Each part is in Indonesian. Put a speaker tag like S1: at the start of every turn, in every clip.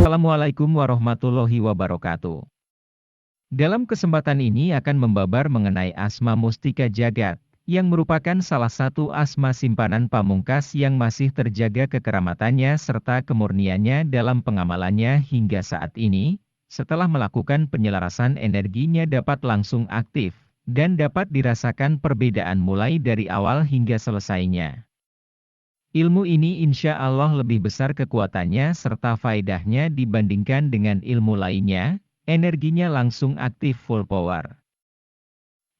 S1: Assalamualaikum warahmatullahi wabarakatuh. Dalam kesempatan ini akan membabar mengenai asma mustika jagat, yang merupakan salah satu asma simpanan pamungkas yang masih terjaga kekeramatannya serta kemurniannya dalam pengamalannya hingga saat ini, setelah melakukan penyelarasan energinya dapat langsung aktif, dan dapat dirasakan perbedaan mulai dari awal hingga selesainya. Ilmu ini insya Allah lebih besar kekuatannya serta faedahnya dibandingkan dengan ilmu lainnya, energinya langsung aktif full power.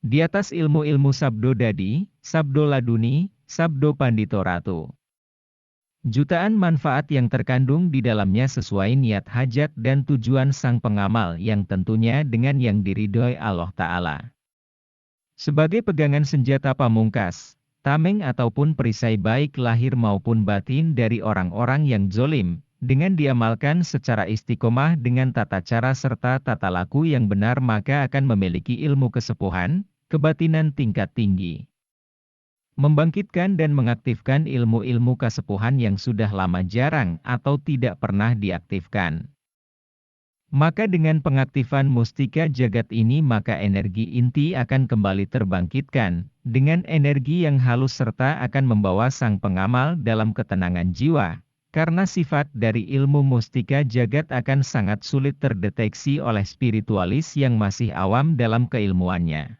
S1: Di atas ilmu-ilmu Sabdo Dadi, Sabdo Laduni, Sabdo Pandito Ratu. Jutaan manfaat yang terkandung di dalamnya sesuai niat hajat dan tujuan sang pengamal yang tentunya dengan yang diridhoi Allah Ta'ala. Sebagai pegangan senjata pamungkas, tameng ataupun perisai baik lahir maupun batin dari orang-orang yang zolim, dengan diamalkan secara istiqomah dengan tata cara serta tata laku yang benar maka akan memiliki ilmu kesepuhan, kebatinan tingkat tinggi. Membangkitkan dan mengaktifkan ilmu-ilmu kesepuhan yang sudah lama jarang atau tidak pernah diaktifkan. Maka dengan pengaktifan mustika jagat ini maka energi inti akan kembali terbangkitkan, dengan energi yang halus serta akan membawa sang pengamal dalam ketenangan jiwa, karena sifat dari ilmu mustika jagat akan sangat sulit terdeteksi oleh spiritualis yang masih awam dalam keilmuannya.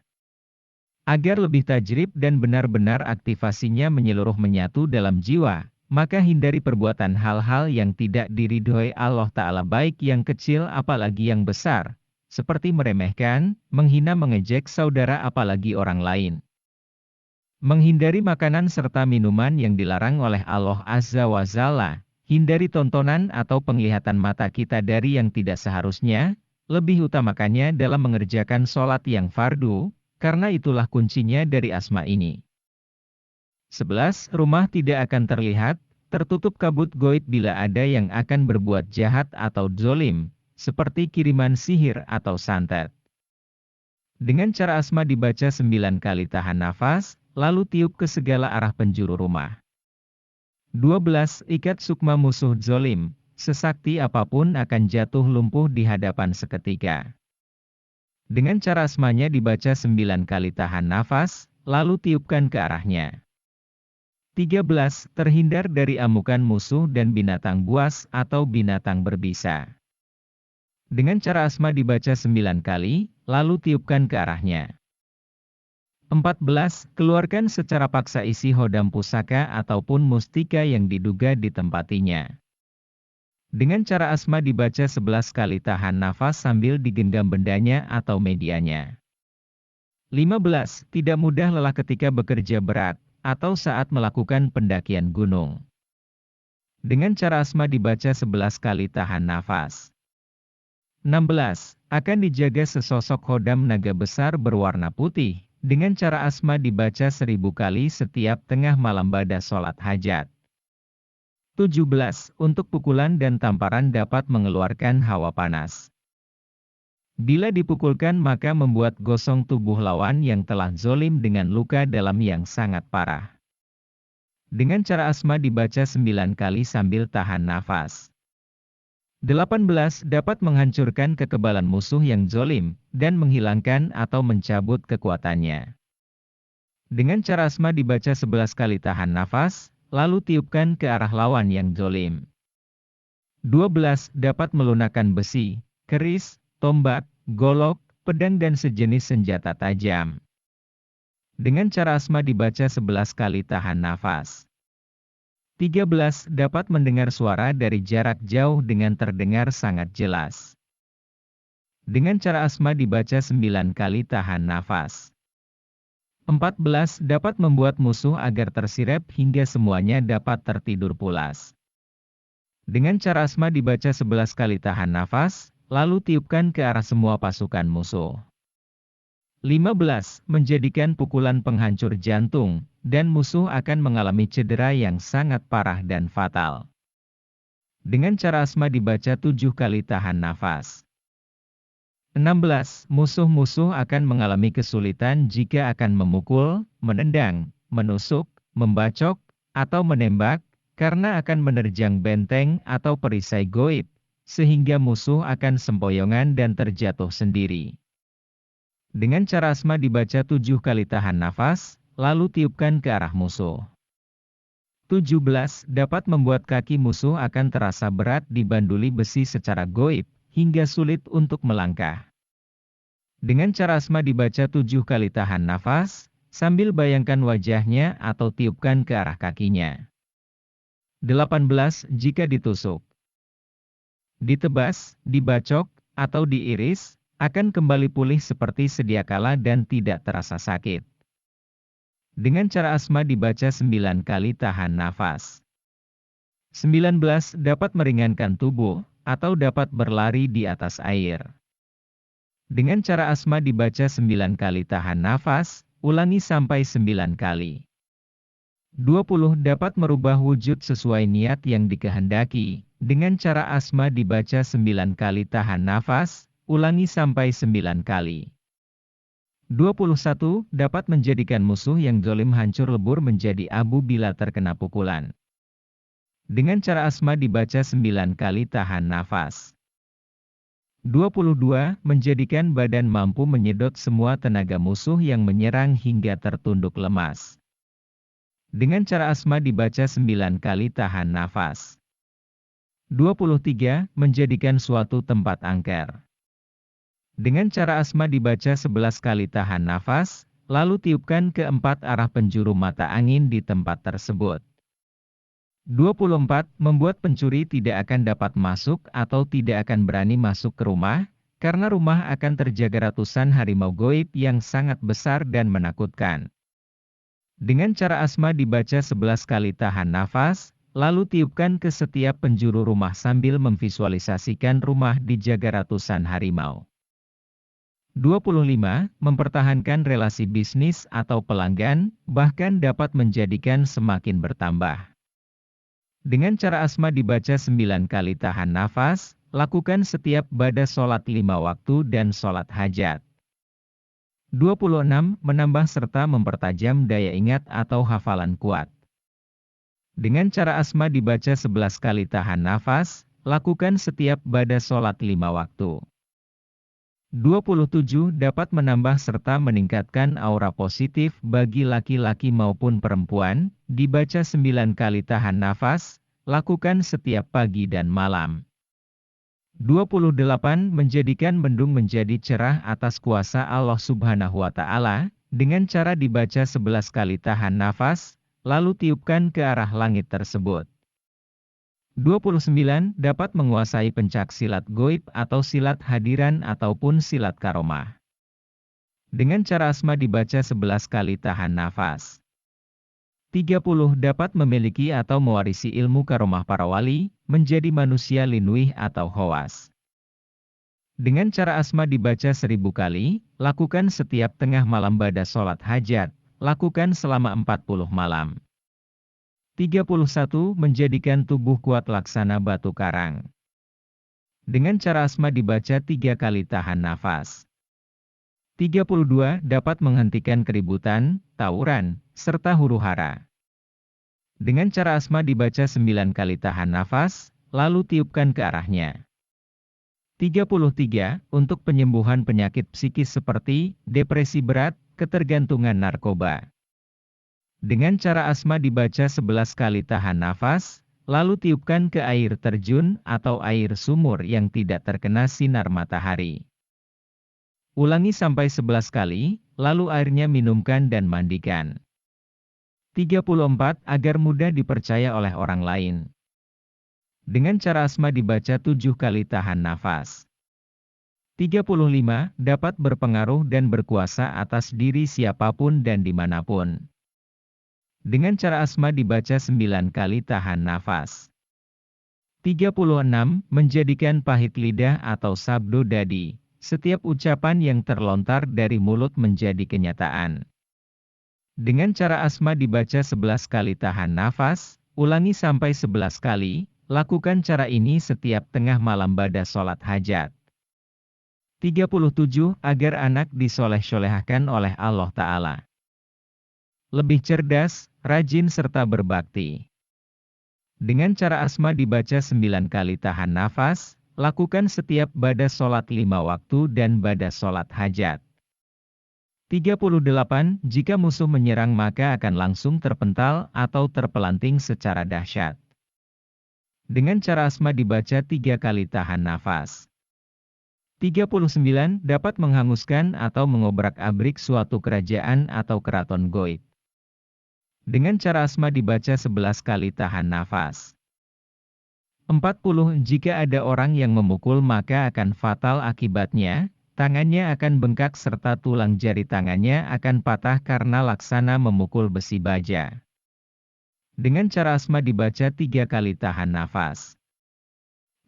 S1: Agar lebih tajrib dan benar-benar aktivasinya menyeluruh menyatu dalam jiwa, maka hindari perbuatan hal-hal yang tidak diridhoi Allah Ta'ala baik yang kecil apalagi yang besar, seperti meremehkan, menghina mengejek saudara apalagi orang lain. Menghindari makanan serta minuman yang dilarang oleh Allah Azza wa Jalla, hindari tontonan atau penglihatan mata kita dari yang tidak seharusnya, lebih utamakannya dalam mengerjakan sholat yang fardu, karena itulah kuncinya dari asma ini. 11. Rumah tidak akan terlihat, tertutup kabut goib bila ada yang akan berbuat jahat atau zolim, seperti kiriman sihir atau santet. Dengan cara asma dibaca 9 kali tahan nafas, lalu tiup ke segala arah penjuru rumah. 12. Ikat sukma musuh zolim, sesakti apapun akan jatuh lumpuh di hadapan seketika. Dengan cara asmanya dibaca 9 kali tahan nafas, lalu tiupkan ke arahnya. 13. Terhindar dari amukan musuh dan binatang buas atau binatang berbisa. Dengan cara asma dibaca 9 kali, lalu tiupkan ke arahnya. 14. Keluarkan secara paksa isi hodam pusaka ataupun mustika yang diduga ditempatinya. Dengan cara asma dibaca 11 kali tahan nafas sambil digenggam bendanya atau medianya. 15. Tidak mudah lelah ketika bekerja berat, atau saat melakukan pendakian gunung. Dengan cara asma dibaca 11 kali tahan nafas. 16. Akan dijaga sesosok hodam naga besar berwarna putih, dengan cara asma dibaca 1000 kali setiap tengah malam pada sholat hajat. 17. Untuk pukulan dan tamparan dapat mengeluarkan hawa panas. Bila dipukulkan maka membuat gosong tubuh lawan yang telah zolim dengan luka dalam yang sangat parah. Dengan cara asma dibaca 9 kali sambil tahan nafas. 18. Dapat menghancurkan kekebalan musuh yang zolim, dan menghilangkan atau mencabut kekuatannya. Dengan cara asma dibaca 11 kali tahan nafas, lalu tiupkan ke arah lawan yang zolim. 12. Dapat melunakkan besi, keris, tombak, golok, pedang dan sejenis senjata tajam. Dengan cara asma dibaca 11 kali tahan nafas. 13. Dapat mendengar suara dari jarak jauh dengan terdengar sangat jelas. Dengan cara asma dibaca 9 kali tahan nafas. 14. Dapat membuat musuh agar tersirep hingga semuanya dapat tertidur pulas. Dengan cara asma dibaca 11 kali tahan nafas, lalu tiupkan ke arah semua pasukan musuh. 15. Menjadikan pukulan penghancur jantung, dan musuh akan mengalami cedera yang sangat parah dan fatal. Dengan cara asma dibaca 7 kali tahan nafas. 16. Musuh-musuh akan mengalami kesulitan jika akan memukul, menendang, menusuk, membacok, atau menembak, karena akan menerjang benteng atau perisai goib, sehingga musuh akan sempoyongan dan terjatuh sendiri. Dengan cara asma dibaca 7 kali tahan nafas, lalu tiupkan ke arah musuh. 17. Dapat membuat kaki musuh akan terasa berat dibanduli besi secara goib, hingga sulit untuk melangkah. Dengan cara asma dibaca 7 kali tahan nafas, sambil bayangkan wajahnya atau tiupkan ke arah kakinya. 18. Jika ditusuk, ditebas, dibacok, atau diiris, akan kembali pulih seperti sedia kala dan tidak terasa sakit. Dengan cara asma dibaca 9 kali tahan nafas. 19. Dapat meringankan tubuh, atau dapat berlari di atas air. Dengan cara asma dibaca 9 kali tahan nafas, ulangi sampai 9 kali. 20. Dapat merubah wujud sesuai niat yang dikehendaki. Dengan cara asma dibaca 9 kali tahan nafas, ulangi sampai 9 kali. 21. Dapat menjadikan musuh yang zalim hancur lebur menjadi abu bila terkena pukulan. Dengan cara asma dibaca 9 kali tahan nafas. 22. Menjadikan badan mampu menyedot semua tenaga musuh yang menyerang hingga tertunduk lemas. Dengan cara asma dibaca 9 kali tahan nafas. 23. Menjadikan suatu tempat angker. Dengan cara asma dibaca 11 kali tahan nafas, lalu tiupkan ke 4 arah penjuru mata angin di tempat tersebut. 24. Membuat pencuri tidak akan dapat masuk atau tidak akan berani masuk ke rumah, karena rumah akan terjaga ratusan harimau goib yang sangat besar dan menakutkan. Dengan cara asma dibaca 11 kali tahan nafas, lalu tiupkan ke setiap penjuru rumah sambil memvisualisasikan rumah dijaga ratusan harimau. 25. Mempertahankan relasi bisnis atau pelanggan, bahkan dapat menjadikan semakin bertambah. Dengan cara asma dibaca 9 kali tahan nafas, lakukan setiap ba'da sholat 5 waktu dan sholat hajat. 26. Menambah serta mempertajam daya ingat atau hafalan kuat. Dengan cara asma dibaca 11 kali tahan nafas, lakukan setiap ba'da sholat 5 waktu. 27. Dapat menambah serta meningkatkan aura positif bagi laki-laki maupun perempuan, dibaca 9 kali tahan nafas, lakukan setiap pagi dan malam. 28. Menjadikan mendung menjadi cerah atas kuasa Allah Subhanahu wa Ta'ala, dengan cara dibaca 11 kali tahan nafas, lalu tiupkan ke arah langit tersebut. 29. Dapat menguasai pencak silat goib atau silat hadiran ataupun silat karomah. Dengan cara asma dibaca 11 kali tahan nafas. 30. Dapat memiliki atau mewarisi ilmu karomah para wali, menjadi manusia linwih atau khawas. Dengan cara asma dibaca 1000 kali, lakukan setiap tengah malam ba'da sholat hajat, lakukan selama 40 malam. 31. Menjadikan tubuh kuat laksana batu karang. Dengan cara asma dibaca 3 kali tahan nafas. 32. Dapat menghentikan keributan, tawuran, serta huru-hara. Dengan cara asma dibaca 9 kali tahan nafas, lalu tiupkan ke arahnya. 33. Untuk penyembuhan penyakit psikis seperti depresi berat, ketergantungan narkoba. Dengan cara asma dibaca 11 kali tahan nafas, lalu tiupkan ke air terjun atau air sumur yang tidak terkena sinar matahari. Ulangi sampai 11 kali, lalu airnya minumkan dan mandikan. 34. Agar mudah dipercaya oleh orang lain. Dengan cara asma dibaca 7 kali tahan nafas. 35. Dapat berpengaruh dan berkuasa atas diri siapapun dan dimanapun. Dengan cara asma dibaca 9 kali tahan nafas. 36. Menjadikan pahit lidah atau sabdo dadi, setiap ucapan yang terlontar dari mulut menjadi kenyataan. Dengan cara asma dibaca 11 kali tahan nafas, ulangi sampai 11 kali, lakukan cara ini setiap tengah malam ba'da sholat hajat. 37. Agar anak disoleh-solehahkan oleh Allah Ta'ala. Lebih cerdas, rajin serta berbakti. Dengan cara asma dibaca 9 kali tahan nafas, lakukan setiap ba'da sholat 5 waktu dan ba'da sholat hajat. 38. Jika musuh menyerang maka akan langsung terpental atau terpelanting secara dahsyat. Dengan cara asma dibaca 3 kali tahan nafas. 39. Dapat menghanguskan atau mengobrak-abrik suatu kerajaan atau keraton goib. Dengan cara asma dibaca 11 kali tahan nafas. 40. Jika ada orang yang memukul maka akan fatal akibatnya. Tangannya akan bengkak serta tulang jari tangannya akan patah karena laksana memukul besi baja. Dengan cara asma dibaca 3 kali tahan nafas.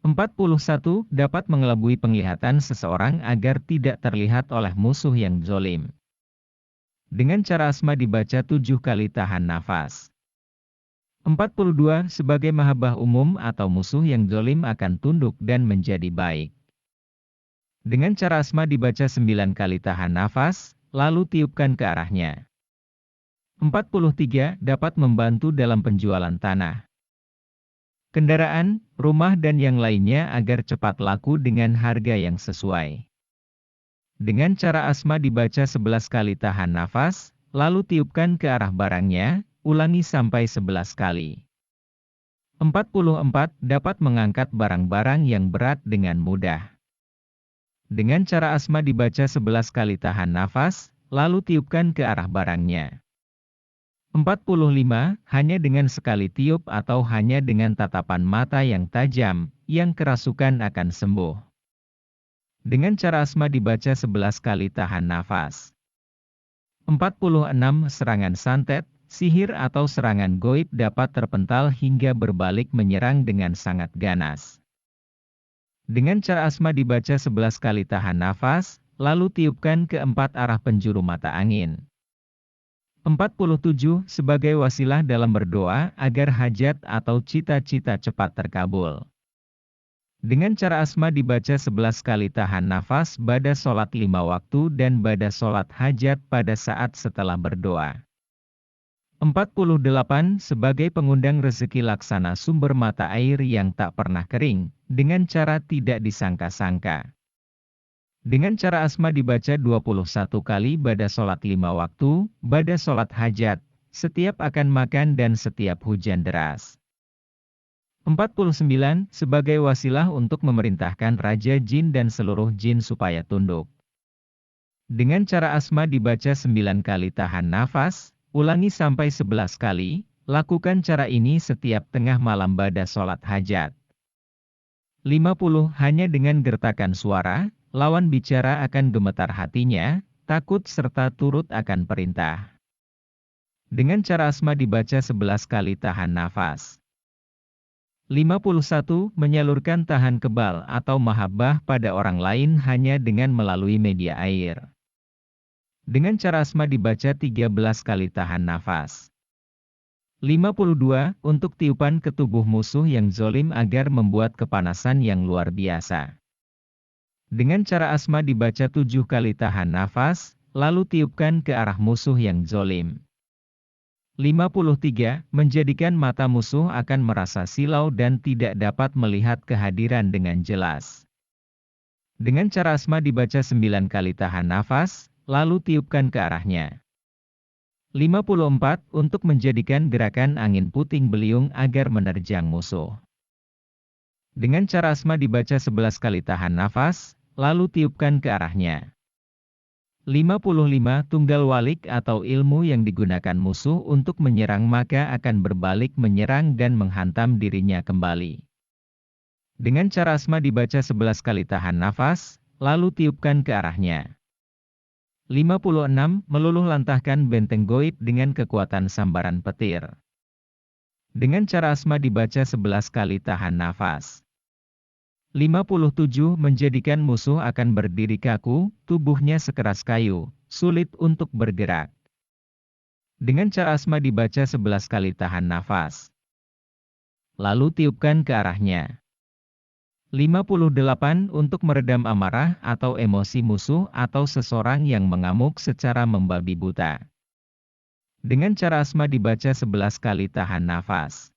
S1: 41. Dapat mengelabui penglihatan seseorang agar tidak terlihat oleh musuh yang zolim. Dengan cara asma dibaca 7 kali tahan nafas. 42. Sebagai mahabbah umum atau musuh yang zolim akan tunduk dan menjadi baik. Dengan cara asma dibaca 9 kali tahan nafas, lalu tiupkan ke arahnya. 43. Dapat membantu dalam penjualan tanah, kendaraan, rumah dan yang lainnya agar cepat laku dengan harga yang sesuai. Dengan cara asma dibaca 11 kali tahan nafas, lalu tiupkan ke arah barangnya, ulangi sampai 11 kali. 44. Dapat mengangkat barang-barang yang berat dengan mudah. Dengan cara asma dibaca 11 kali tahan nafas, lalu tiupkan ke arah barangnya. 45. Hanya dengan sekali tiup atau hanya dengan tatapan mata yang tajam, yang kerasukan akan sembuh. Dengan cara asma dibaca 11 kali tahan nafas. 46. Serangan santet, sihir atau serangan goib dapat terpental hingga berbalik menyerang dengan sangat ganas. Dengan cara asma dibaca 11 kali tahan nafas, lalu tiupkan ke 4 arah penjuru mata angin. 47. Sebagai wasilah dalam berdoa agar hajat atau cita-cita cepat terkabul. Dengan cara asma dibaca 11 kali tahan nafas ba'da sholat 5 waktu dan ba'da sholat hajat pada saat setelah berdoa. 48. Sebagai pengundang rezeki laksana sumber mata air yang tak pernah kering, dengan cara tidak disangka-sangka. Dengan cara asma dibaca 21 kali ba'da sholat 5 waktu, ba'da sholat hajat, setiap akan makan dan setiap hujan deras. 49. Sebagai wasilah untuk memerintahkan raja jin dan seluruh jin supaya tunduk. Dengan cara asma dibaca 9 kali tahan nafas, ulangi sampai 11 kali, lakukan cara ini setiap tengah malam ba'da sholat hajat. 50. Hanya dengan gertakan suara, lawan bicara akan gemetar hatinya, takut serta turut akan perintah. Dengan cara asma dibaca 11 kali tahan nafas. 51. Menyalurkan tahan kebal atau mahabbah pada orang lain hanya dengan melalui media air. Dengan cara asma dibaca 13 kali tahan nafas. 52. Untuk tiupan ke tubuh musuh yang zolim agar membuat kepanasan yang luar biasa. Dengan cara asma dibaca 7 kali tahan nafas, lalu tiupkan ke arah musuh yang zolim. 53. Menjadikan mata musuh akan merasa silau dan tidak dapat melihat kehadiran dengan jelas. Dengan cara asma dibaca 9 kali tahan nafas, lalu tiupkan ke arahnya. 54. Untuk menjadikan gerakan angin puting beliung agar menerjang musuh. Dengan cara asma dibaca 11 kali tahan nafas, lalu tiupkan ke arahnya. 55. Tunggal walik atau ilmu yang digunakan musuh untuk menyerang maka akan berbalik menyerang dan menghantam dirinya kembali. Dengan cara asma dibaca 11 kali tahan nafas, lalu tiupkan ke arahnya. 56. Meluluh lantahkan benteng goib dengan kekuatan sambaran petir. Dengan cara asma dibaca 11 kali tahan nafas. 57. Menjadikan musuh akan berdiri kaku, tubuhnya sekeras kayu, sulit untuk bergerak. Dengan cara asma dibaca 11 kali tahan nafas. Lalu tiupkan ke arahnya. 58. Untuk meredam amarah atau emosi musuh atau seseorang yang mengamuk secara membabi buta. Dengan cara asma dibaca 11 kali tahan nafas.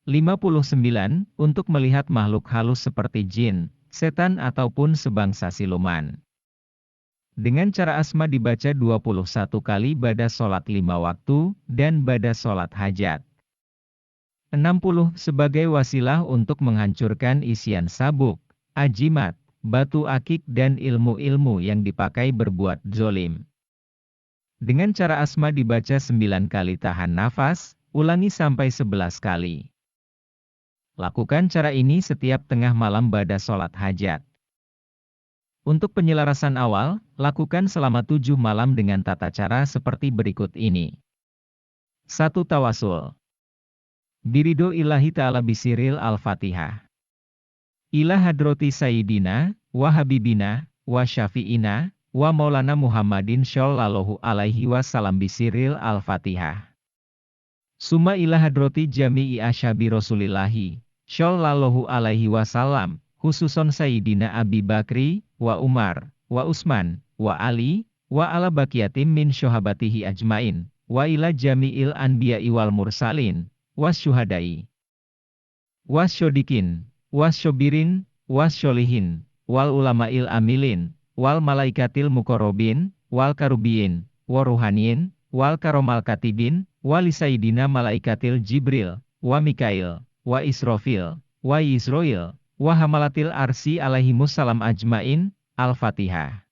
S1: 59. Untuk melihat makhluk halus seperti jin, setan ataupun sebangsa siluman. Dengan cara asma dibaca 21 kali pada sholat 5 waktu, dan pada sholat hajat. 60. Sebagai wasilah untuk menghancurkan isian sabuk, ajimat, batu akik dan ilmu-ilmu yang dipakai berbuat zolim. Dengan cara asma dibaca 9 kali tahan nafas, ulangi sampai 11 kali. Lakukan cara ini setiap tengah malam pada sholat hajat. Untuk penyelarasan awal, lakukan selama 7 malam dengan tata cara seperti berikut ini. 1. Tawasul. Birido ilahi ta'ala bisiril al-fatihah. Ila hadrati sayyidina, wa habibina, wa syafi'ina, wa maulana Muhammadin shallallahu alaihi wasallam bisiril al-fatihah. Summa ila hadrati jami'i ashabi rasulillahi, shallallahu alaihi wasallam, khususon sayyidina Abi Bakri, wa Umar, wa Utsman, wa Ali, wa ala baqiyatim min syohabatihi ajmain, wa ila jami'il anbiya'i wal mursalin, wasyuhadai, wasyodikin, wasyobirin, wasyolihin, wal ulama'il amilin, wal malaikatil mukorobin, wal karubiin, waruhanin, wal karomal katibin, wali sayyidina malaikatil Jibril, wa Mikail, wa Israfil, wa Yisroil, wa hamalatil arsi alaihimussalam ajmain, al-fatihah.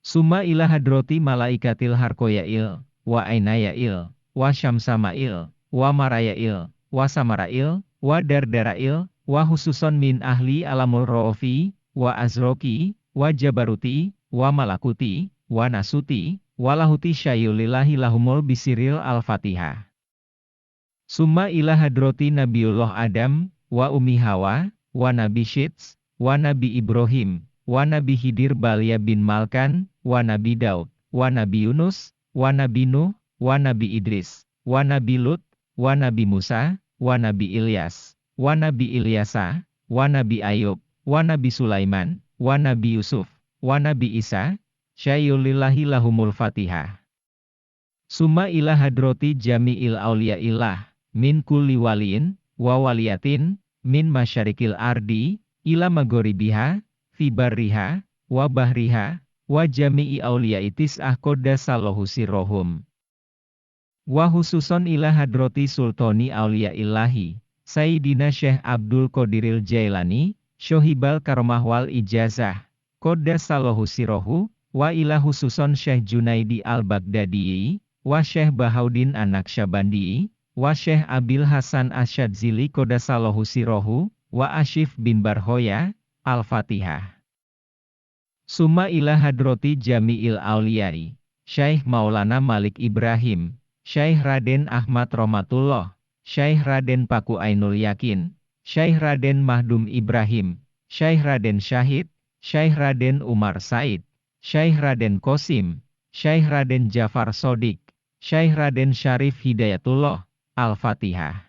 S1: Summa ila hadrati malaikatil harkoyail, wa ainayail, wa syamsamail, wa marayail, wa samarail, wa dardarail, wa hususon min ahli alamul ro'ofi, wa azroki, wa jabaruti, wa malakuti, wa nasuti, wa lahuti syayulillahi lahumul bisiril al-fatihah. Summa ila hadrati Nabiullah Adam, wa Umi Hawa, wa Nabi Syits, wa Nabi Ibrahim, wa Nabi Khidir Balya bin Malkan, wa Nabi Daud, wa Nabi Yunus, wa Nabi Nuh, wa Nabi Idris, wa Nabi Lut, wa Nabi Musa, wa Nabi Ilyas, wa Nabi Ilyasa, wa Nabi Ayub, wa Nabi Sulaiman, wa Nabi Yusuf, wa Nabi Isa, syayulillahi lahumul fatihah. Summa ila hadrati jami'il awliyaillah, min kulli waliin, wa waliyatin, min masyarikil ardi, ila magoribiha, fi barriha, wa bahriha, wa jami'i awliyaitis ahkodasallahu sirrohum. Wa hususon ila hadrati sultani awliyaillahi, Sayyidina Syekh Abdul Qadiril Jailani, Syohibal Karomah wal Ijazah, Qoddasallahu sirrohu, wa ila hususon Syekh Junaidi al-Baghdadi, wa Syekh Bahaudin An-Naqsyabandi, wa Syekh Abil Hasan Asyadzili Qoddasallahu sirrohu, wa Ashif bin Barhoya, al-Fatihah. Summa ila hadrati jami'il awliyai, Syekh Maulana Malik Ibrahim, Syekh Raden Ahmad Romatullah, Syekh Raden Paku Ainul Yakin, Syekh Raden Mahdum Ibrahim, Syekh Raden Syahid, Syekh Raden Umar Said, Syekh Raden Qasim, Syekh Raden Jafar Sodik, Syekh Raden Syarif Hidayatullah, al-Fatihah.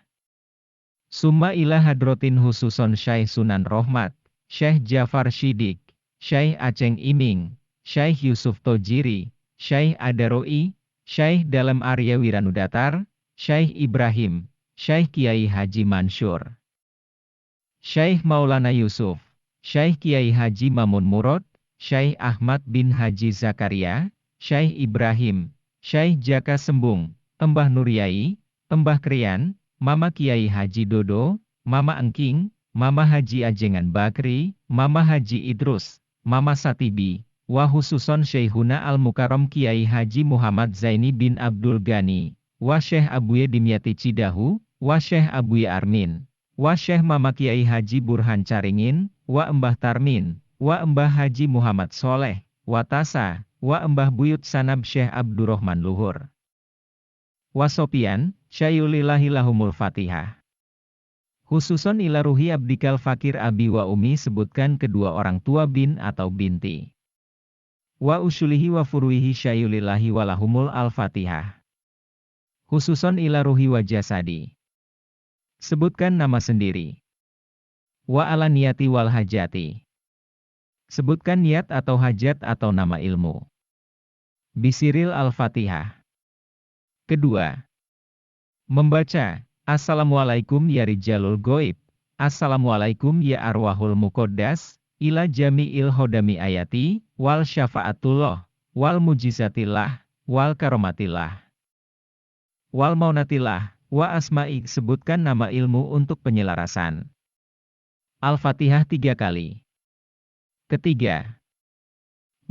S1: Summa ila hadratin hususon Syekh Sunan Rohmat, Syekh Jafar Shidik, Syekh Aceng Iming, Syekh Yusuf Tojiri, Syekh Adaroi, Syekh Dalem Arya Wiranudatar, Syekh Ibrahim, Syekh Kiai Haji Mansur, Syekh Maulana Yusuf, Syekh Kiai Haji Mamun Murad, Syekh Ahmad bin Haji Zakaria, Syekh Ibrahim, Syekh Jaka Sembung, Embah Nuryai, Embah Krian, Mama Kiai Haji Dodo, Mama Engking, Mama Haji Ajengan Bakri, Mama Haji Idrus, Mama Satibi, wa hususon Syekhuna Al-Mukarram Kiai Haji Muhammad Zaini bin Abdul Ghani, wa Syekh Abuye Dimyati Cidahu, wa Syekh Abuye Armin, wa Syekh Mama Kiai Haji Burhan Caringin, wa Embah Tarmin, wa Embah Haji Muhammad Soleh, wa Tasa, wa Embah Buyut Sanab Syekh Abdurrahman Luhur. Wa Sopian, syayulillahi lahumul fatihah. Khususon ila ruhi abdikal fakir abi wa umi sebutkan kedua orang tua bin atau binti. Wa usulihi wa furuihi syayulillahi walahumul al-fatihah. Khususon ila ruhi wa jasadi. Sebutkan nama sendiri. Wa ala niyati wal hajati. Sebutkan niat atau hajat atau nama ilmu. Bisiril al-fatihah. Kedua, membaca Assalamualaikum ya Rijalul Goib. Assalamualaikum ya Arwahul Muqaddas, ila jami'il hodami ayati, wal syafa'atullah, wal mujizatillah, wal karomatillah, wal maunatillah, wa asma'i. Sebutkan nama ilmu untuk penyelarasan. Al-Fatihah 3 kali. Ketiga,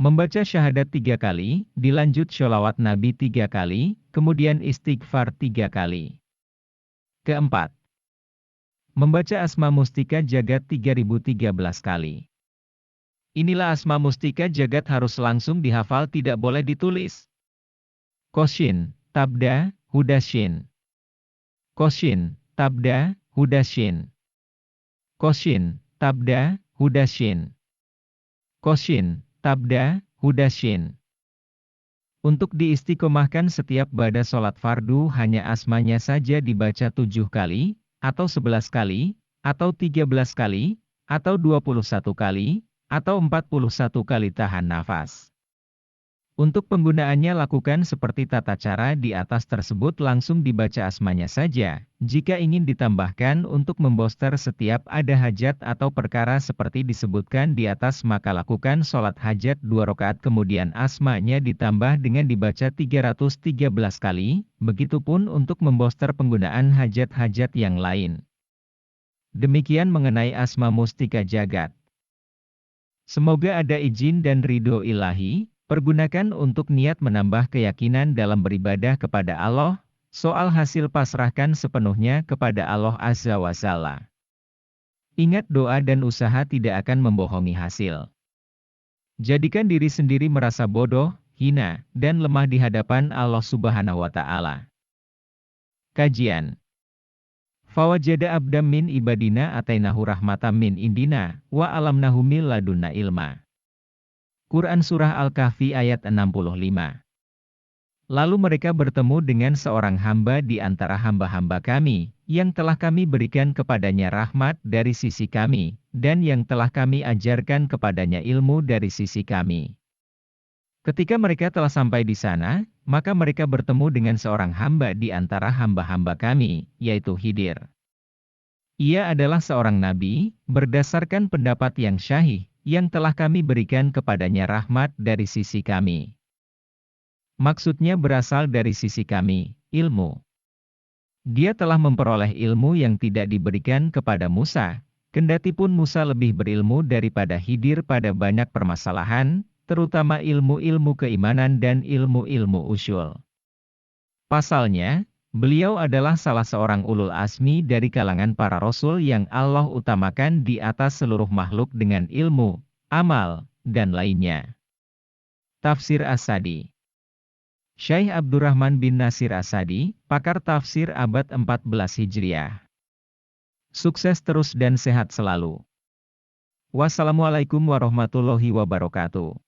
S1: membaca syahadat 3 kali, dilanjut sholawat Nabi 3 kali, kemudian istighfar 3 kali. Keempat, membaca Asma Mustika Jagat 3013 kali. Inilah Asma Mustika Jagat harus langsung dihafal, tidak boleh ditulis. Koshin, Tabda, Hudashin. Koshin, Tabda, Hudashin. Koshin, Tabda, Hudashin. Koshin, Tabda, Hudashin. Untuk diistiqomahkan setiap ba'da sholat fardu hanya asmanya saja dibaca 7 kali, atau 11 kali, atau 13 kali, atau 21 kali, atau 41 kali tahan nafas. Untuk penggunaannya lakukan seperti tata cara di atas tersebut, langsung dibaca asmanya saja. Jika ingin ditambahkan untuk memboster setiap ada hajat atau perkara seperti disebutkan di atas, maka lakukan sholat hajat 2 rakaat kemudian asmanya ditambah dengan dibaca 313 kali, begitupun untuk memboster penggunaan hajat-hajat yang lain. Demikian mengenai Asma Mustika Jagat. Semoga ada izin dan ridho ilahi. Pergunakan untuk niat menambah keyakinan dalam beribadah kepada Allah, soal hasil pasrahkan sepenuhnya kepada Allah Azza wa Jalla. Ingat, doa dan usaha tidak akan membohongi hasil. Jadikan diri sendiri merasa bodoh, hina, dan lemah di hadapan Allah Subhanahu wa Ta'ala. Kajian Fawajada abdam min ibadina atainahu rahmatam min indina, wa alamnahu min ladunna ilma. Quran Surah Al-Kahfi ayat 65. Lalu mereka bertemu dengan seorang hamba di antara hamba-hamba kami, yang telah kami berikan kepadanya rahmat dari sisi kami, dan yang telah kami ajarkan kepadanya ilmu dari sisi kami. Ketika mereka telah sampai di sana, maka mereka bertemu dengan seorang hamba di antara hamba-hamba kami, yaitu Khidir. Ia adalah seorang nabi, berdasarkan pendapat yang syahih, yang telah kami berikan kepadanya rahmat dari sisi kami. Maksudnya berasal dari sisi kami, ilmu. Dia telah memperoleh ilmu yang tidak diberikan kepada Musa, kendatipun Musa lebih berilmu daripada Khidir pada banyak permasalahan, terutama ilmu-ilmu keimanan dan ilmu-ilmu usyul. Pasalnya, beliau adalah salah seorang ulul asmi dari kalangan para rasul yang Allah utamakan di atas seluruh makhluk dengan ilmu, amal, dan lainnya. Tafsir As-Sadi. Syekh Abdurrahman bin Nasir As-Sadi, pakar tafsir abad 14 Hijriah. Sukses terus dan sehat selalu. Wassalamualaikum warahmatullahi wabarakatuh.